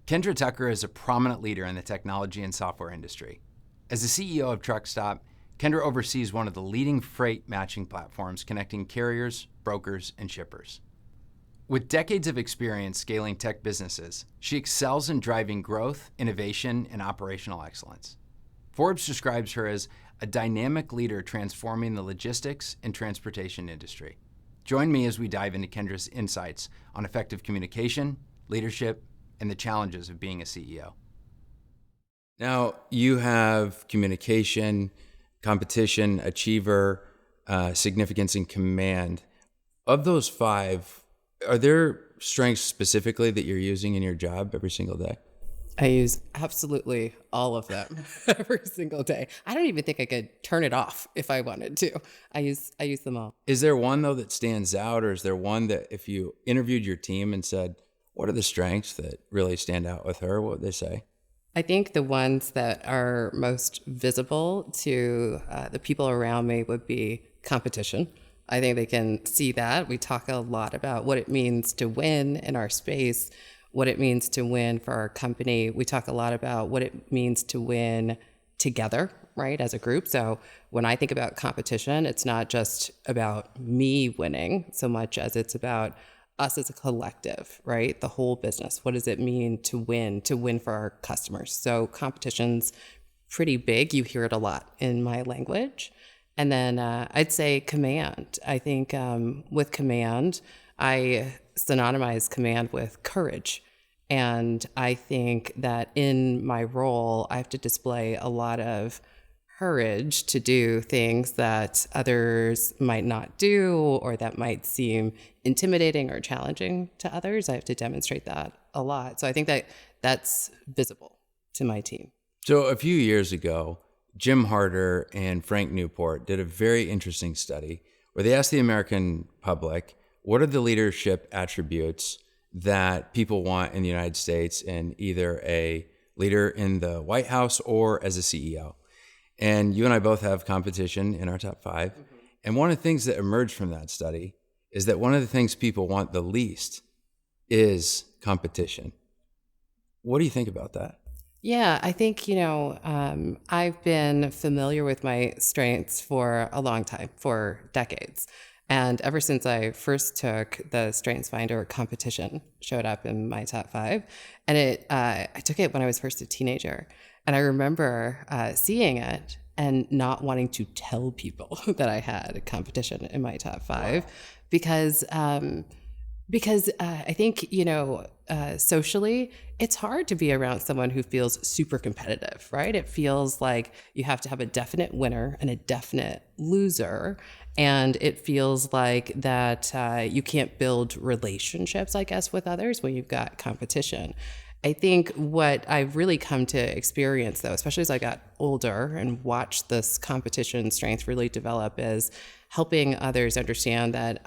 Kendra Tucker is a prominent leader in the technology and software industry. As the CEO of Truckstop, Kendra oversees one of the leading freight matching platforms connecting carriers, brokers, and shippers. With decades of experience scaling tech businesses, she excels in driving growth, innovation, and operational excellence. Forbes describes her as a dynamic leader transforming the logistics and transportation industry. Join me as we dive into Kendra's insights on effective communication, leadership, and the challenges of being a CEO. Now, you have communication, competition, achiever, significance, and command. Of those five, are there strengths specifically that you're using in your job every single day? I use absolutely all of them every single day. I don't even think I could turn it off if I wanted to. I use them all. Is there one, though, that stands out, or is there one that if you interviewed your team and said, what are the strengths that really stand out with her? What would they say? I think the ones that are most visible to the people around me would be competition. I think they can see that. We talk a lot about what it means to win in our space, what it means to win for our company. We talk a lot about what it means to win together, right, as a group. So when I think about competition, it's not just about me winning so much as it's about us as a collective, right? The whole business. What does it mean to win for our customers? So competition's pretty big. You hear it a lot in my language. And then I'd say command. I think with command, I synonymize command with courage. And I think that in my role, I have to display a lot of courage to do things that others might not do or that might seem intimidating or challenging to others. I have to demonstrate that a lot. So I think that that's visible to my team. So a few years ago, Jim Harder and Frank Newport did a very interesting study where they asked the American public, what are the leadership attributes that people want in the United States in either a leader in the White House or as a CEO? And you and I both have competition in our top five. Mm-hmm. And one of the things that emerged from that study is that one of the things people want the least is competition. What do you think about that? Yeah, I think, I've been familiar with my strengths for a long time, for decades. And ever since I first took the Strengths Finder, competition showed up in my top five. And I took it when I was first a teenager. And I remember seeing it and not wanting to tell people that I had competition in my top five. Wow. Because I think, socially, it's hard to be around someone who feels super competitive, right? It feels like you have to have a definite winner and a definite loser. And it feels like that you can't build relationships, I guess, with others when you've got competition. I think what I've really come to experience, though, especially as I got older and watched this competition strength really develop, is helping others understand that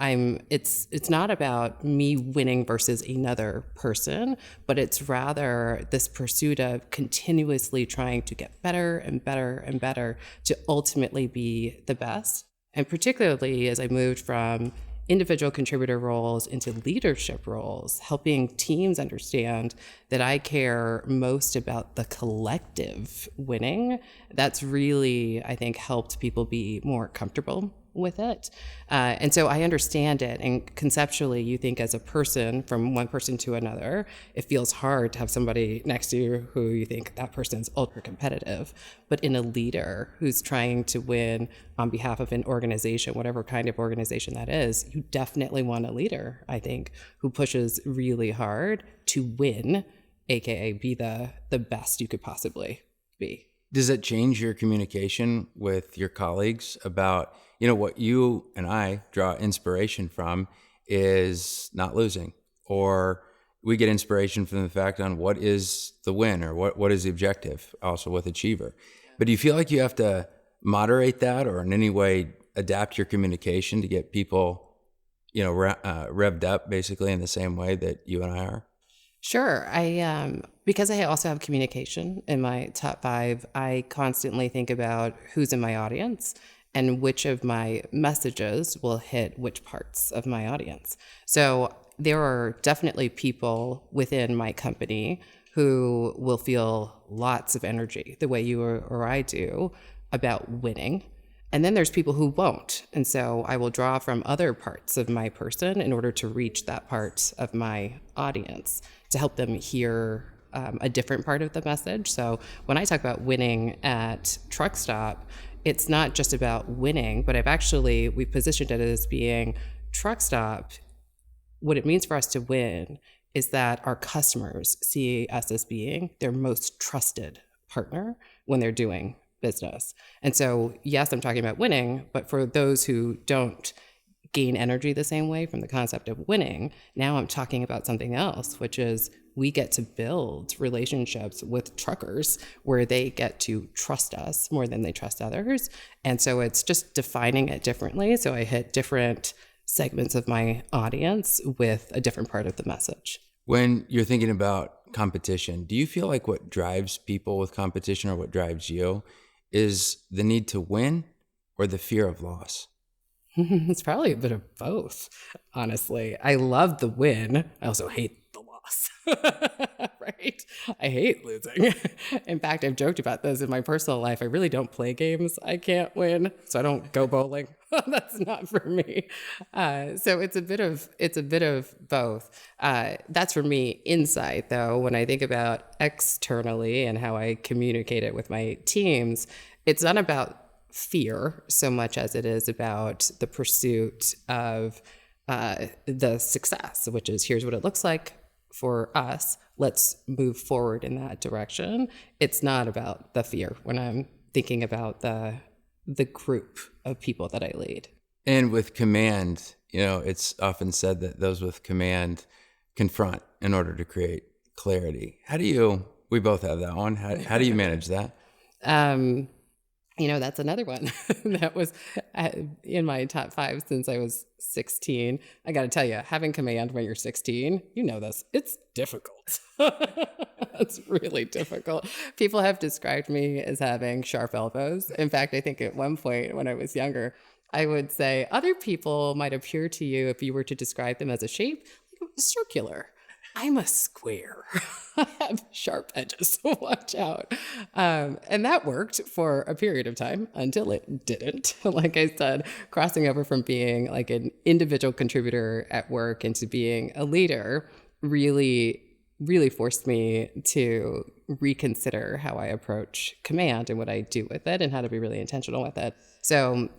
it's not about me winning versus another person, but it's rather this pursuit of continuously trying to get better and better and better to ultimately be the best. And particularly as I moved from individual contributor roles into leadership roles, helping teams understand that I care most about the collective winning. That's really, I think, helped people be more comfortable with it. And so I understand it. And conceptually, you think as a person, from one person to another, it feels hard to have somebody next to you who you think that person's ultra competitive. But in a leader who's trying to win on behalf of an organization, whatever kind of organization that is, you definitely want a leader, I think, who pushes really hard to win, AKA be the best you could possibly be. Does it change your communication with your colleagues about, what you and I draw inspiration from is not losing, or we get inspiration from the fact on what is the win or what is the objective, also with Achiever. But do you feel like you have to moderate that or in any way adapt your communication to get people, revved up basically in the same way that you and I are? Sure. Because I also have communication in my top five, I constantly think about who's in my audience and which of my messages will hit which parts of my audience. So there are definitely people within my company who will feel lots of energy the way you or I do about winning. And then there's people who won't. And so I will draw from other parts of my person in order to reach that part of my audience to help them hear a different part of the message. So when I talk about winning at Truckstop, it's not just about winning, but we've positioned it as being Truckstop. What it means for us to win is that our customers see us as being their most trusted partner when they're doing business. And so, yes, I'm talking about winning, but for those who don't gain energy the same way from the concept of winning, now I'm talking about something else, which is we get to build relationships with truckers where they get to trust us more than they trust others. And so it's just defining it differently. So I hit different segments of my audience with a different part of the message. When you're thinking about competition, do you feel like what drives people with competition or what drives you is the need to win or the fear of loss? It's probably a bit of both, honestly. I love the win. I also hate the loss, right? I hate losing. In fact, I've joked about this in my personal life. I really don't play games I can't win, so I don't go bowling. That's not for me. So it's a bit of both. That's for me inside, though. When I think about externally and how I communicate it with my teams, it's not about fear so much as it is about the pursuit of the success, which is here's what it looks like for us. Let's move forward in that direction. It's not about the fear when I'm thinking about the group of people that I lead. And with command, it's often said that those with command confront in order to create clarity. We both have that one. How do you manage that? That's another one that was in my top 5 since I was 16. I got to tell you, having command when you're 16, this, it's difficult. It's really difficult. People have described me as having sharp elbows. In fact, I think at one point when I was younger, I would say other people might appear to you, if you were to describe them as a shape, circular. I'm a square. I have sharp edges, so watch out. And that worked for a period of time until it didn't. Like I said, crossing over from being like an individual contributor at work into being a leader really forced me to reconsider how I approach command and what I do with it and how to be really intentional with it. So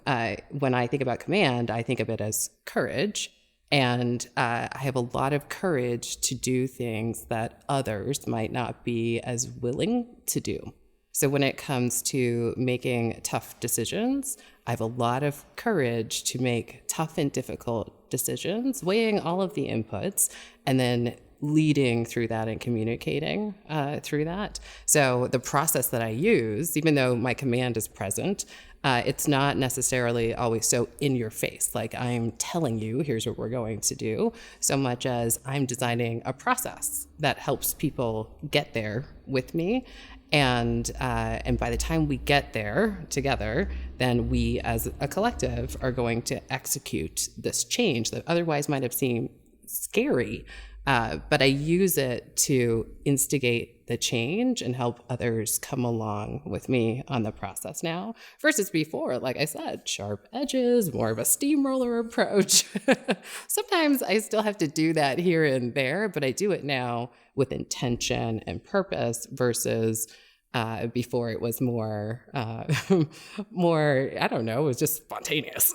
when I think about command, I think of it as courage. And I have a lot of courage to do things that others might not be as willing to do. So when it comes to making tough decisions, I have a lot of courage to make tough and difficult decisions, weighing all of the inputs, and then leading through that and communicating through that. So the process that I use, even though my command is present, it's not necessarily always so in your face, like I'm telling you, here's what we're going to do, so much as I'm designing a process that helps people get there with me. And by the time we get there together, then we as a collective are going to execute this change that otherwise might have seemed scary. But I use it to instigate the change and help others come along with me on the process now. Versus before, like I said, sharp edges, more of a steamroller approach. Sometimes I still have to do that here and there, but I do it now with intention and purpose versus before it was more, I don't know, it was just spontaneous.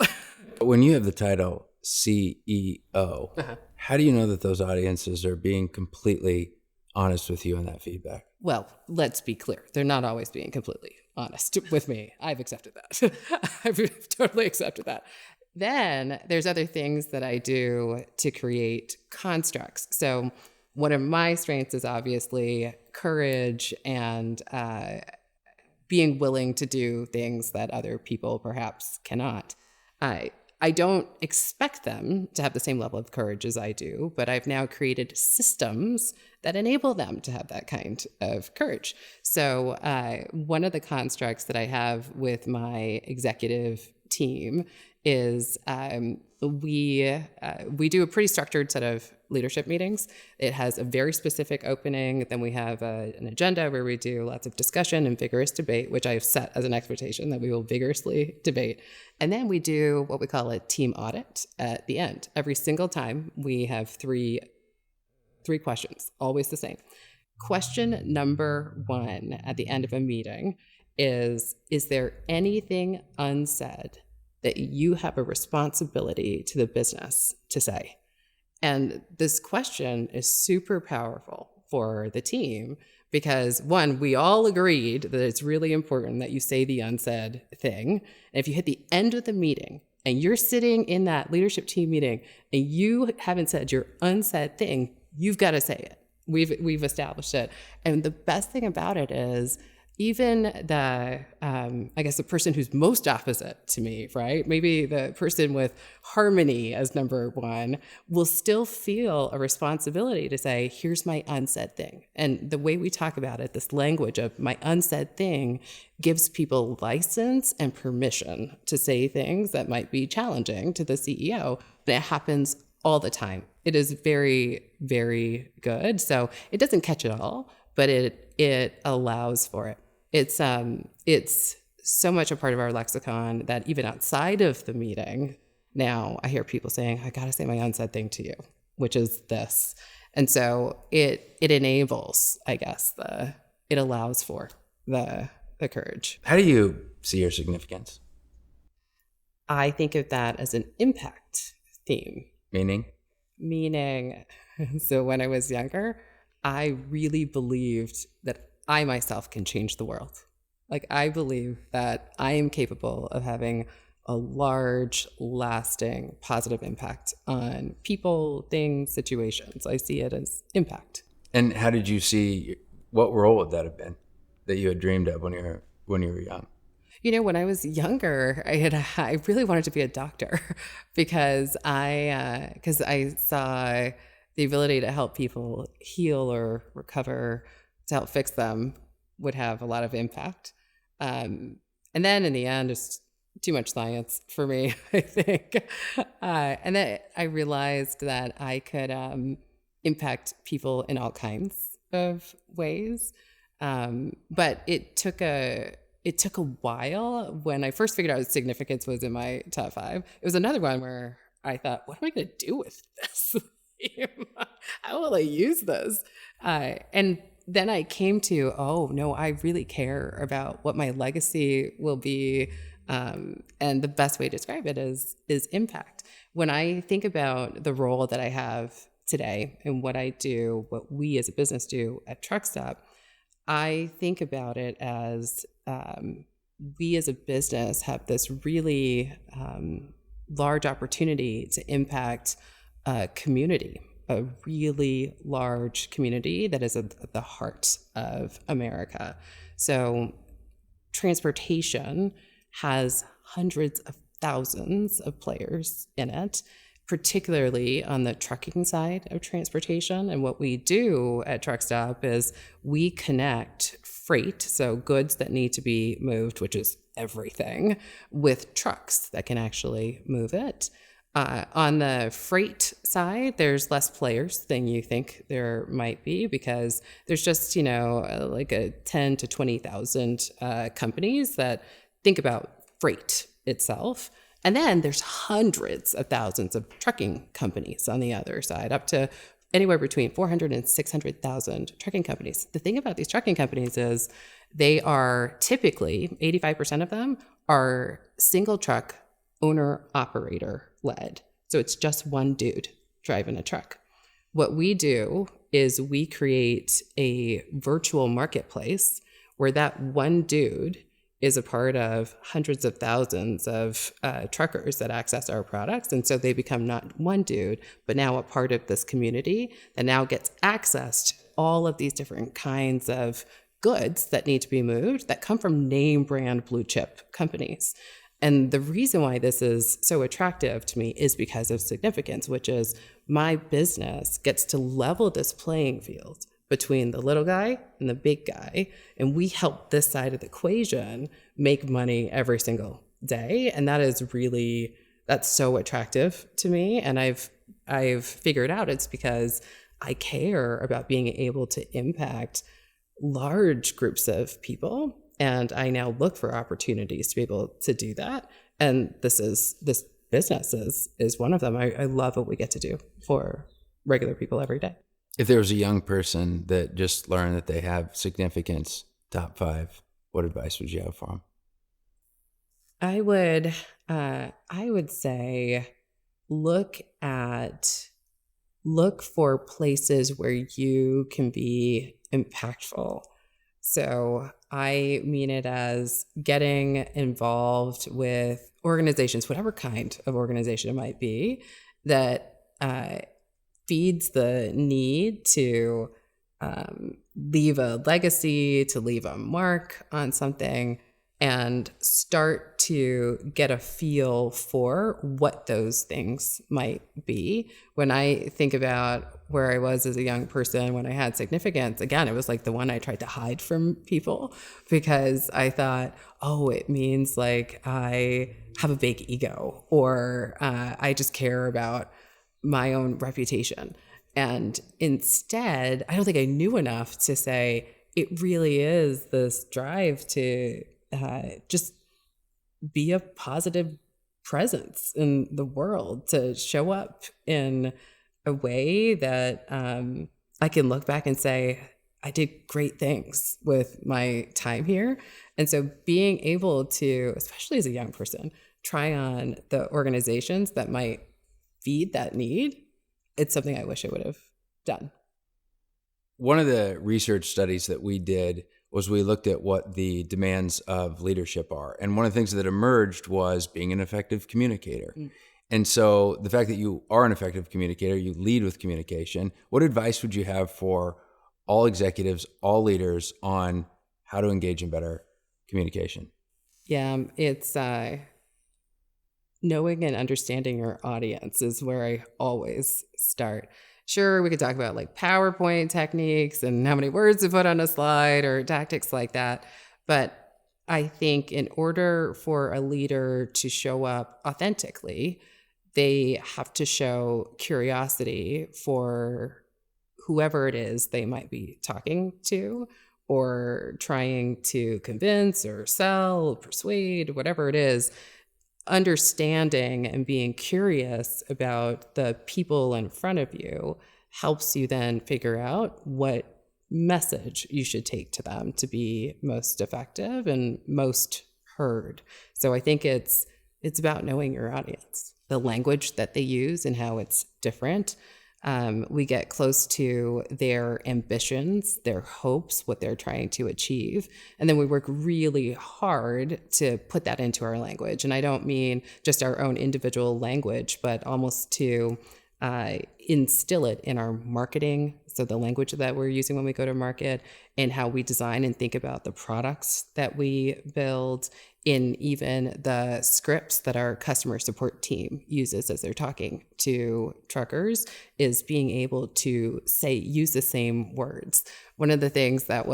When you have the title CEO, how do you know that those audiences are being completely honest with you in that feedback? Well, let's be clear. They're not always being completely honest with me. I've accepted that. I've totally accepted that. Then there's other things that I do to create constructs. So one of my strengths is obviously courage and being willing to do things that other people perhaps cannot. I don't expect them to have the same level of courage as I do, but I've now created systems that enable them to have that kind of courage. So one of the constructs that I have with my executive team is we do a pretty structured set of leadership meetings. It has a very specific opening. Then we have an agenda where we do lots of discussion and vigorous debate, which I've set as an expectation that we will vigorously debate. And then we do what we call a team audit at the end. Every single time we have three questions, always the same. Question number 1 at the end of a meeting is there anything unsaid that you have a responsibility to the business to say? And this question is super powerful for the team because, one, we all agreed that it's really important that you say the unsaid thing. And if you hit the end of the meeting and you're sitting in that leadership team meeting and you haven't said your unsaid thing, you've got to say it. We've established it. And the best thing about it is even the, I guess the person who's most opposite to me, right? Maybe the person with harmony as number 1 will still feel a responsibility to say, here's my unsaid thing. And the way we talk about it, this language of my unsaid thing gives people license and permission to say things that might be challenging to the CEO. And it happens all the time. It is very, very good. So it doesn't catch it all, but it allows for it. It's so much a part of our lexicon that even outside of the meeting, now I hear people saying, I got to say my unsaid thing to you, which is this. And so it enables, I guess, it allows for the courage. How do you see your significance? I think of that as an impact theme. Meaning, so when I was younger, I really believed that I myself can change the world. Like, I believe that I am capable of having a large, lasting, positive impact on people, things, situations. I see it as impact. And how did you see, what role would that have been that you had dreamed of when you were young? You know, when I was younger, I really wanted to be a doctor because I saw the ability to help people heal or recover, to help fix them, would have a lot of impact. And then in the end, it's too much science for me, I think. And then I realized that I could impact people in all kinds of ways. But it took a while. When I first figured out significance was in my top 5. It was another one where I thought, what am I going to do with this? How will I use this? And then I came to, oh, no, I really care about what my legacy will be. And the best way to describe it is impact. When I think about the role that I have today and what I do, what we as a business do at Truckstop, I think about it as we as a business have this really large opportunity to impact a community, a really large community that is at the heart of America. So transportation has hundreds of thousands of players in it, particularly on the trucking side of transportation. And what we do at Truckstop is we connect freight, so goods that need to be moved, which is everything, with trucks that can actually move it. On the freight side, there's less players than you think there might be because there's just, like a 10 to 20,000 companies that think about freight itself. And then there's hundreds of thousands of trucking companies on the other side, up to anywhere between 400 and 600,000 trucking companies. The thing about these trucking companies is they are typically, 85% of them are single truck owner operator led. So it's just one dude driving a truck. What we do is we create a virtual marketplace where that one dude is a part of hundreds of thousands of truckers that access our products. And so they become not one dude, but now a part of this community that now gets access to all of these different kinds of goods that need to be moved that come from name brand blue chip companies. And the reason why this is so attractive to me is because of significance, which is my business gets to level this playing field between the little guy and the big guy. And we help this side of the equation make money every single day. And that's so attractive to me. And I've figured out it's because I care about being able to impact large groups of people. And I now look for opportunities to be able to do that. And this business is one of them. I love what we get to do for regular people every day. If there was a young person that just learned that they have significance, top 5, what advice would you have for them? I would say look for places where you can be impactful. So I mean it as getting involved with organizations, whatever kind of organization it might be, that feeds the need to leave a legacy, to leave a mark on something, and start to get a feel for what those things might be. When I think about where I was as a young person when I had significance, again, it was like the one I tried to hide from people because I thought, oh, it means like I have a big ego, or I just care about my own reputation. And instead, I don't think I knew enough to say it really is this drive to just be a positive presence in the world, to show up in a way that I can look back and say, I did great things with my time here. And so being able to, especially as a young person, try on the organizations that might feed that need, it's something I wish I would have done. One of the research studies that we did was we looked at what the demands of leadership are. And one of the things that emerged was being an effective communicator. And so the fact that you are an effective communicator, you lead with communication, what advice would you have for all executives, all leaders on how to engage in better communication? Yeah, it's knowing and understanding your audience is where I always start. Sure, we could talk about like PowerPoint techniques and how many words to put on a slide or tactics like that. But I think in order for a leader to show up authentically, they have to show curiosity for whoever it is they might be talking to or trying to convince or sell, persuade, whatever it is. Understanding and being curious about the people in front of you helps you then figure out what message you should take to them to be most effective and most heard. So I think it's about knowing your audience, the language that they use and how it's different. We get close to their ambitions, their hopes, what they're trying to achieve. And then we work really hard to put that into our language. And I don't mean just our own individual language, but almost to instill it in our marketing. So the language that we're using when we go to market, and how we design and think about the products that we build, in even the scripts that our customer support team uses as they're talking to truckers, is being able to use the same words. One of the things that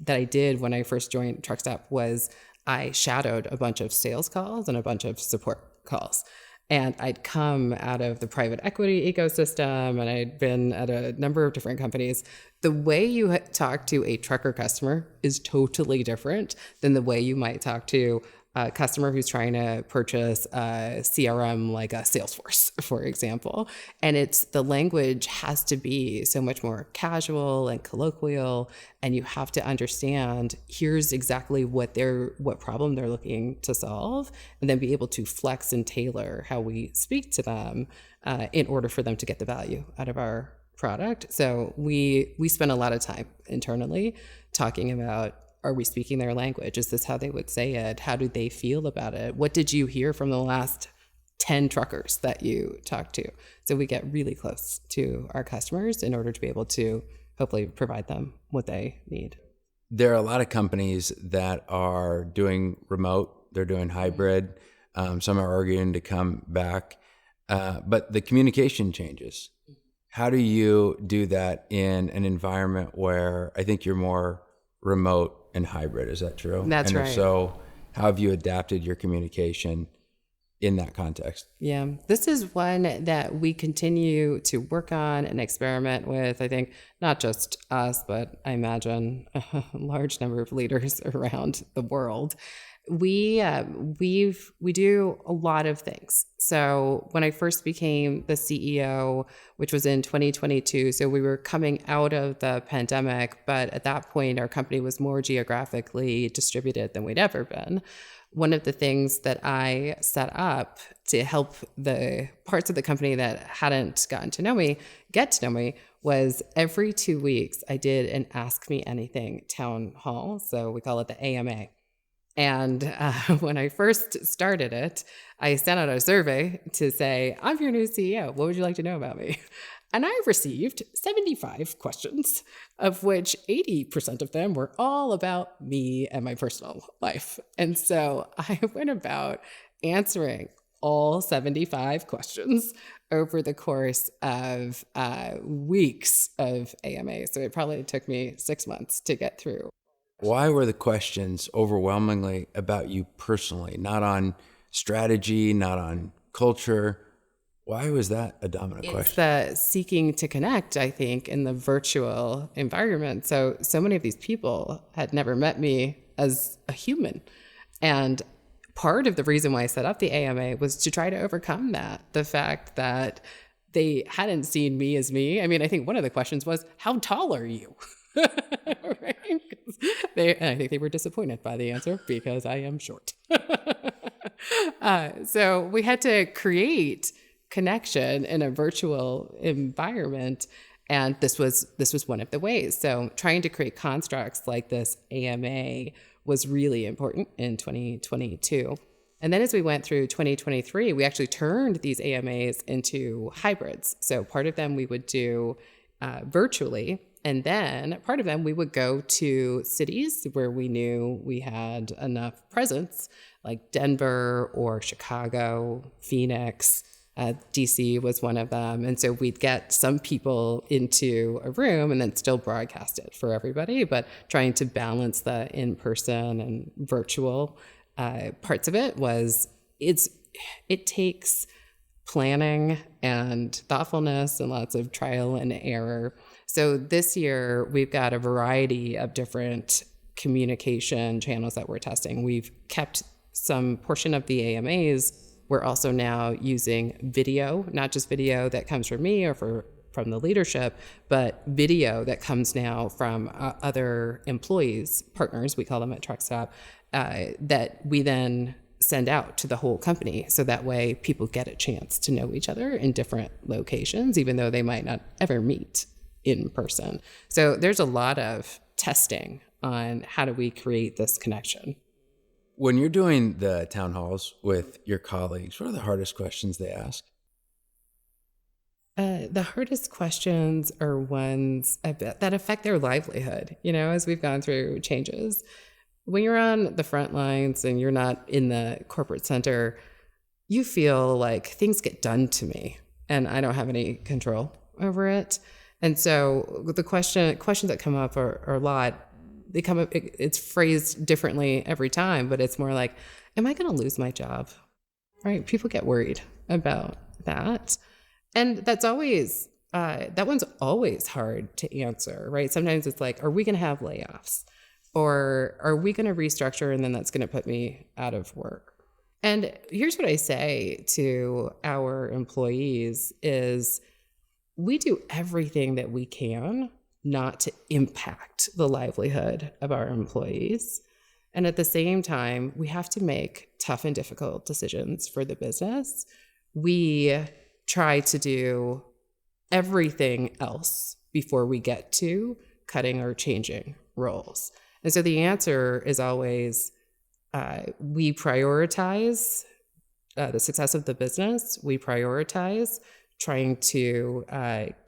I did when I first joined Truckstop was I shadowed a bunch of sales calls and a bunch of support calls. And I'd come out of the private equity ecosystem, and I'd been at a number of different companies. The way you talk to a trucker customer is totally different than the way you might talk to a customer who's trying to purchase a CRM like a Salesforce, for example. And the language has to be so much more casual and colloquial, and you have to understand here's exactly what problem they're looking to solve, and then be able to flex and tailor how we speak to them in order for them to get the value out of our product. So we spend a lot of time internally talking about, are we speaking their language? Is this how they would say it? How do they feel about it? What did you hear from the last 10 truckers that you talked to? So we get really close to our customers in order to be able to hopefully provide them what they need. There are a lot of companies that are doing remote, they're doing hybrid. Some are arguing to come back, but the communication changes. How do you do that in an environment where I think you're more remote and hybrid? Is that true? That's and right. If so, How have you adapted your communication in that context? Yeah, this is one that we continue to work on and experiment with. I think not just us, but I imagine a large number of leaders around the world. We do a lot of things. So when I first became the CEO, which was in 2022, so we were coming out of the pandemic, but at that point our company was more geographically distributed than we'd ever been. One of the things that I set up to help the parts of the company that hadn't gotten to know me get to know me was every 2 weeks I did an Ask Me Anything town hall. So we call it the AMA. And when I first started it, I sent out a survey to say, I'm your new CEO. What would you like to know about me? And I received 75 questions, of which 80% of them were all about me and my personal life. And so I went about answering all 75 questions over the course of weeks of AMA. So it probably took me 6 months to get through. Why were the questions overwhelmingly about you personally, not on strategy, not on culture? Why was that a dominant question? It's the seeking to connect, I think, in the virtual environment. So many of these people had never met me as a human. And part of the reason why I set up the AMA was to try to overcome that, the fact that they hadn't seen me as me. I mean, I think one of the questions was, how tall are you? Right? And I think they were disappointed by the answer because I am short. So we had to create connection in a virtual environment, and this was one of the ways. So trying to create constructs like this AMA was really important in 2022. And then as we went through 2023, we actually turned these AMAs into hybrids. So part of them we would do virtually, and then part of them we would go to cities where we knew we had enough presence, like Denver or Chicago, Phoenix. DC was one of them. And so we'd get some people into a room and then still broadcast it for everybody, but trying to balance the in-person and virtual parts of it it takes planning and thoughtfulness and lots of trial and error. So this year we've got a variety of different communication channels that we're testing. We've kept some portion of the AMAs. We're also now using video, not just video that comes from me or from the leadership, but video that comes now from other employees, partners, we call them at Truckstop, that we then send out to the whole company. So that way people get a chance to know each other in different locations, even though they might not ever meet in person. So there's a lot of testing on how do we create this connection. When you're doing the town halls with your colleagues, what are the hardest questions they ask? The hardest questions are ones that affect their livelihood, as we've gone through changes. When you're on the front lines and you're not in the corporate center, you feel like things get done to me and I don't have any control over it. And so the questions that come up are a lot. They come up, it's phrased differently every time, but it's more like, am I going to lose my job? Right? People get worried about that. And that's always, that one's always hard to answer, right? Sometimes it's like, are we going to have layoffs? Or are we going to restructure and then that's going to put me out of work? And here's what I say to our employees is we do everything that we can not to impact the livelihood of our employees. And at the same time, we have to make tough and difficult decisions for the business. We try to do everything else before we get to cutting or changing roles. And so the answer is always, we prioritize the success of the business. We prioritize trying to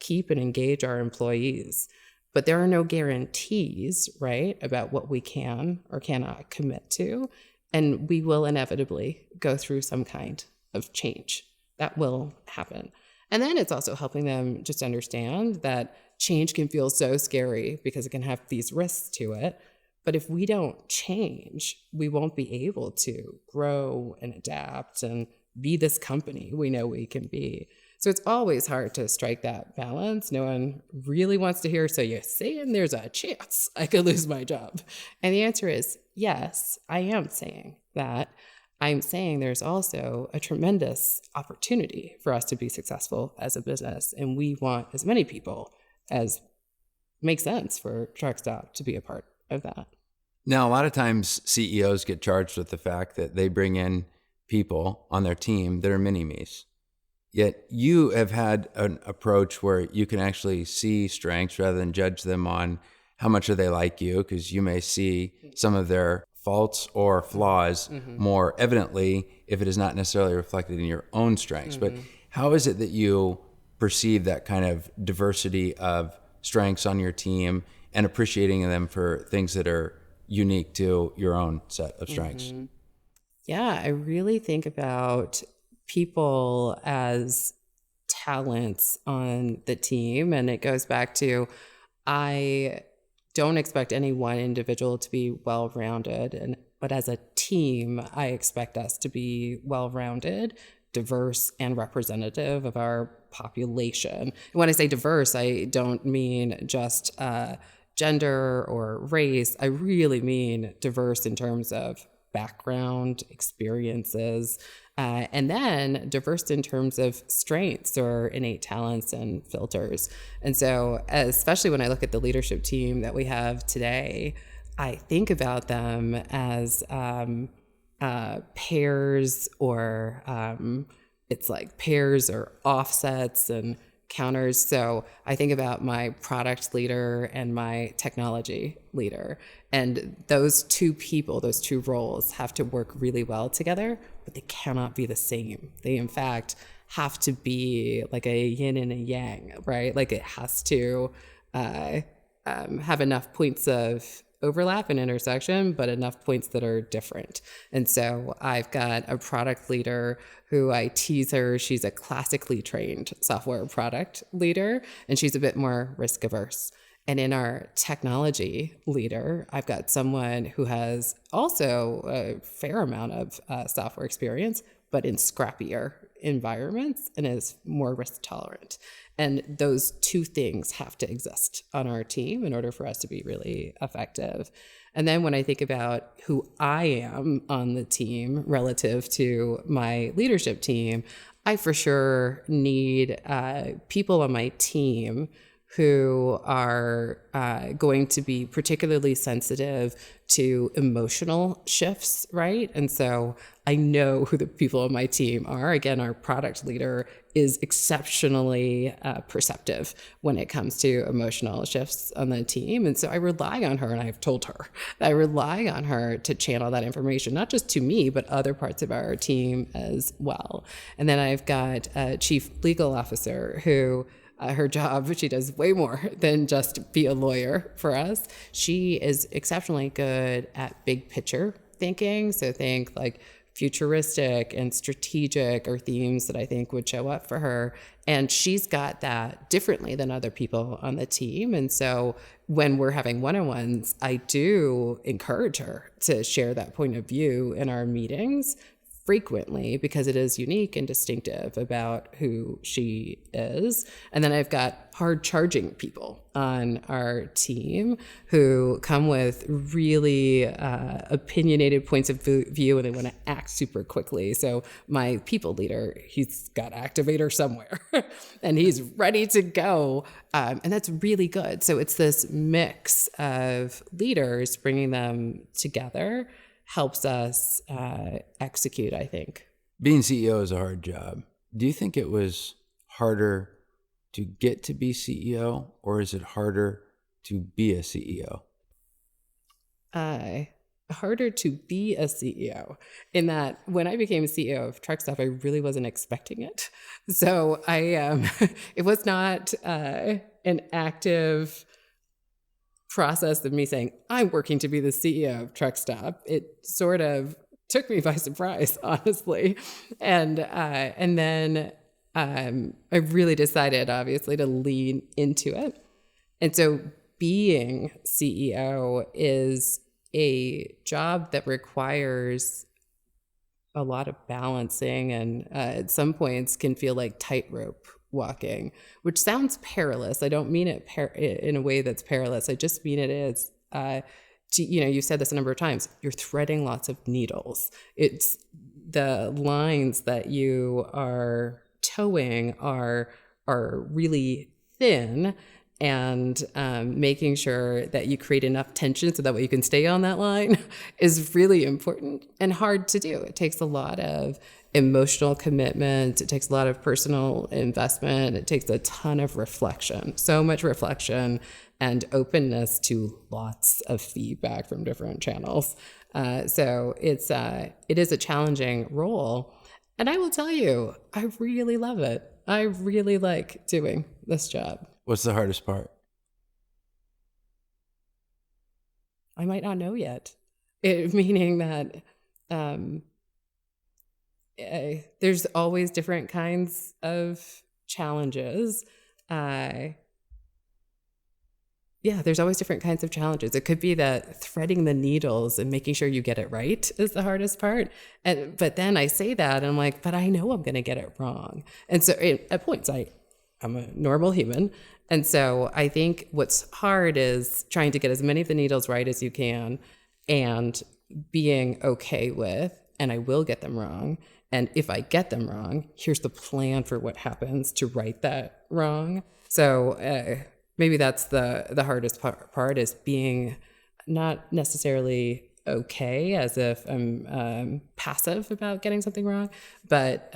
keep and engage our employees. But there are no guarantees, right, about what we can or cannot commit to. And we will inevitably go through some kind of change. That will happen. And then it's also helping them just understand that change can feel so scary because it can have these risks to it. But if we don't change, we won't be able to grow and adapt and be this company we know we can be. So it's always hard to strike that balance. No one really wants to hear, so you're saying there's a chance I could lose my job? And the answer is yes, I am saying that. I'm saying there's also a tremendous opportunity for us to be successful as a business. And we want as many people as makes sense for Truckstop to be a part of that. Now, a lot of times CEOs get charged with the fact that they bring in people on their team that are mini-me's. Yet you have had an approach where you can actually see strengths rather than judge them on how much do they like you, because you may see some of their faults or flaws more evidently if it is not necessarily reflected in your own strengths. But how is it that you perceive that kind of diversity of strengths on your team and appreciating them for things that are unique to your own set of strengths? Yeah, I really think about people as talents on the team. And it goes back to, I don't expect any one individual to be well-rounded, but as a team, I expect us to be well-rounded, diverse, and representative of our population. And when I say diverse, I don't mean just gender or race. I really mean diverse in terms of background, experiences, and then diverse in terms of strengths or innate talents and filters. And so, especially when I look at the leadership team that we have today, I think about them as pairs, or it's like pairs or offsets and counters. So I think about my product leader and my technology leader. And those two people, those two roles have to work really well together, but they cannot be the same. They, in fact, have to be like a yin and a yang, right? Like it has to have enough points of overlap and intersection, but enough points that are different. And so I've got a product leader who I tease her. She's a classically trained software product leader, and she's a bit more risk averse. And in our technology leader, I've got someone who has also a fair amount of software experience, but in scrappier environments and is more risk tolerant. And those two things have to exist on our team in order for us to be really effective. And then when I think about who I am on the team relative to my leadership team, I for sure need people on my team who are going to be particularly sensitive to emotional shifts, right? And so I know who the people on my team are. Again, our product leader is exceptionally perceptive when it comes to emotional shifts on the team. And so I rely on her, and I've told her that I rely on her to channel that information, not just to me, but other parts of our team as well. And then I've got a chief legal officer who her job, she does way more than just be a lawyer for us. She is exceptionally good at big picture thinking. So think like futuristic and strategic are themes that I think would show up for her. And she's got that differently than other people on the team. And so when we're having one-on-ones, I do encourage her to share that point of view in our meetings frequently, because it is unique and distinctive about who she is. And then I've got hard charging people on our team who come with really opinionated points of view, and they want to act super quickly. So my people leader, he's got activator somewhere and he's ready to go. And that's really good. So it's this mix of leaders, bringing them together helps us execute, I think. Being CEO is a hard job. Do you think it was harder to get to be CEO, or is it harder to be a CEO? Harder to be a CEO, in that when I became CEO of Truckstop, I really wasn't expecting it. So it was not an active process of me saying, I'm working to be the CEO of Truckstop. It sort of took me by surprise, honestly. And then I really decided, obviously, to lean into it. And so being CEO is a job that requires a lot of balancing and at some points can feel like tightrope walking, which sounds perilous. I don't mean it in a way that's perilous. I just mean it is. You said this a number of times. You're threading lots of needles. It's the lines that you are towing are really thin, and making sure that you create enough tension so that way you can stay on that line is really important and hard to do. It takes a lot of emotional commitment. It takes a lot of personal investment. It takes a ton of reflection, so much reflection and openness to lots of feedback from different channels. So it is a challenging role. And I will tell you, I really love it. I really like doing this job. What's the hardest part? I might not know yet. Meaning that there's always different kinds of challenges. There's always different kinds of challenges. It could be that threading the needles and making sure you get it right is the hardest part. But then I say that and I'm like, but I know I'm going to get it wrong. And so at points, I'm a normal human. And so I think what's hard is trying to get as many of the needles right as you can and being okay with, and I will get them wrong. And if I get them wrong, here's the plan for what happens to right that wrong. So maybe that's the hardest part is being not necessarily okay as if I'm passive about getting something wrong, but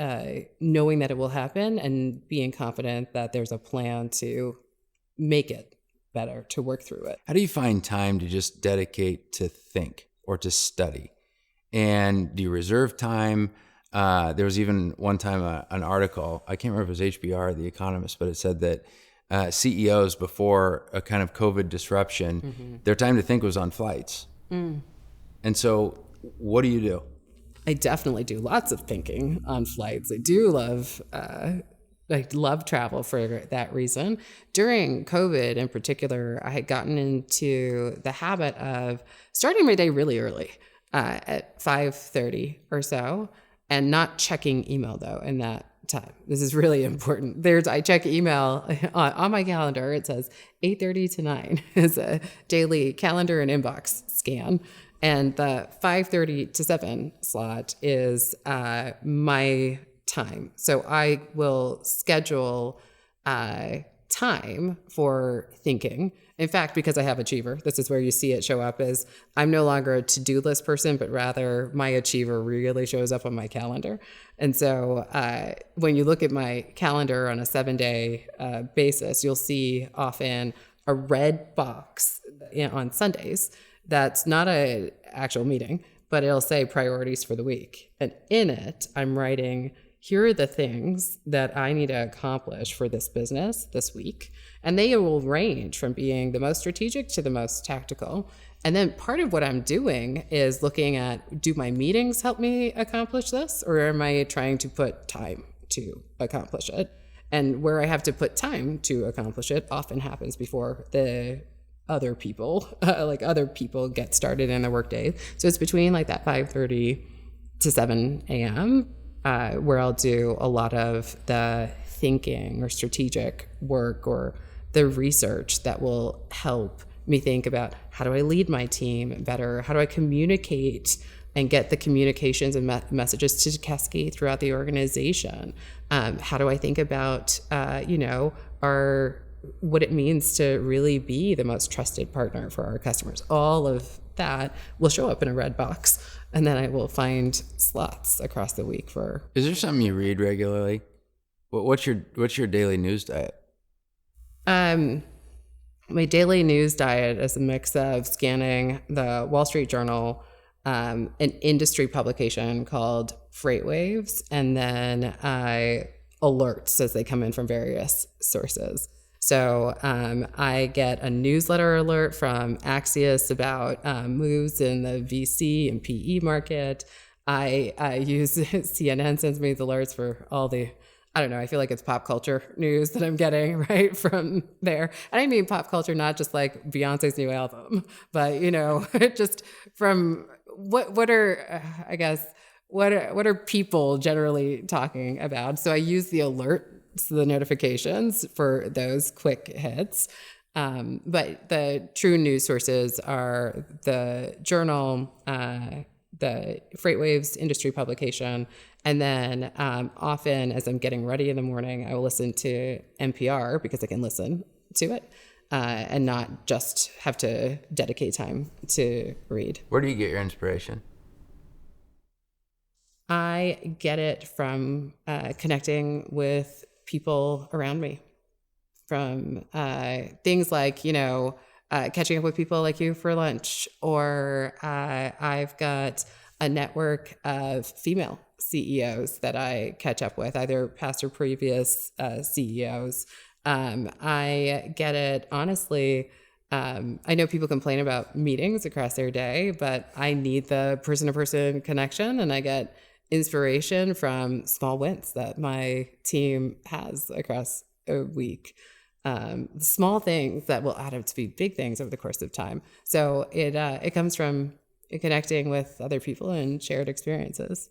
knowing that it will happen and being confident that there's a plan to make it better, to work through it. How do you find time to just dedicate to think or to study? And do you reserve time? There was even one time an article, I can't remember if it was HBR or The Economist, but it said that CEOs before a kind of COVID disruption, their time to think was on flights. And so what do you do? I definitely do lots of thinking on flights. I love travel for that reason. During COVID in particular, I had gotten into the habit of starting my day really early at 5:30 or so and not checking email though in that time. This is really important. I check email on my calendar. It says 8:30 to 9 is a daily calendar and inbox scan. And the 5:30 to 7 slot is my time. So I will schedule time for thinking. In fact, because I have Achiever, this is where you see it show up as I'm no longer a to-do list person, but rather my Achiever really shows up on my calendar. And so when you look at my calendar on a 7-day basis, you'll see often a red box on Sundays. That's not an actual meeting, but it'll say priorities for the week. And in it, I'm writing, here are the things that I need to accomplish for this business this week. And they will range from being the most strategic to the most tactical. And then part of what I'm doing is looking at, do my meetings help me accomplish this? Or am I trying to put time to accomplish it? And where I have to put time to accomplish it often happens before the other people get started in their workday. So it's between like that 5:30 to 7 a.m. Where I'll do a lot of the thinking or strategic work or the research that will help me think about how do I lead my team better? How do I communicate and get the communications and messages to cascade throughout the organization? How do I think about, what it means to really be the most trusted partner for our customers? All of that will show up in a red box, and then I will find slots across the week for. Is there something you read regularly? What's your daily news diet? My daily news diet is a mix of scanning the Wall Street Journal, an industry publication called Freight Waves, and then alerts as they come in from various sources. So I get a newsletter alert from Axios about moves in the VC and PE market. I use CNN sends me the alerts for all the I don't know, I feel like it's pop culture news that I'm getting right from there. And I mean pop culture, not just like Beyonce's new album, but just from what are I guess what are people generally talking about? So I use the alerts, the notifications for those quick hits. But the true news sources are the Journal, the FreightWaves industry publication, and then often as I'm getting ready in the morning, I will listen to NPR because I can listen to it and not just have to dedicate time to read. Where do you get your inspiration? I get it from connecting with people around me, from things like, catching up with people like you for lunch, or I've got a network of female CEOs that I catch up with, either past or previous CEOs. I get it, honestly. I know people complain about meetings across their day, but I need the person-to-person connection, and I get inspiration from small wins that my team has across a week. Small things that will add up to be big things over the course of time. So it comes from connecting with other people and shared experiences.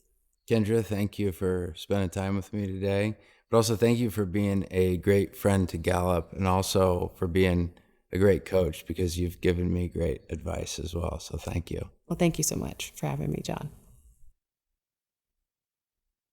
Kendra, thank you for spending time with me today, but also thank you for being a great friend to Gallup, and also for being a great coach, because you've given me great advice as well. So thank you. Well, thank you so much for having me, John.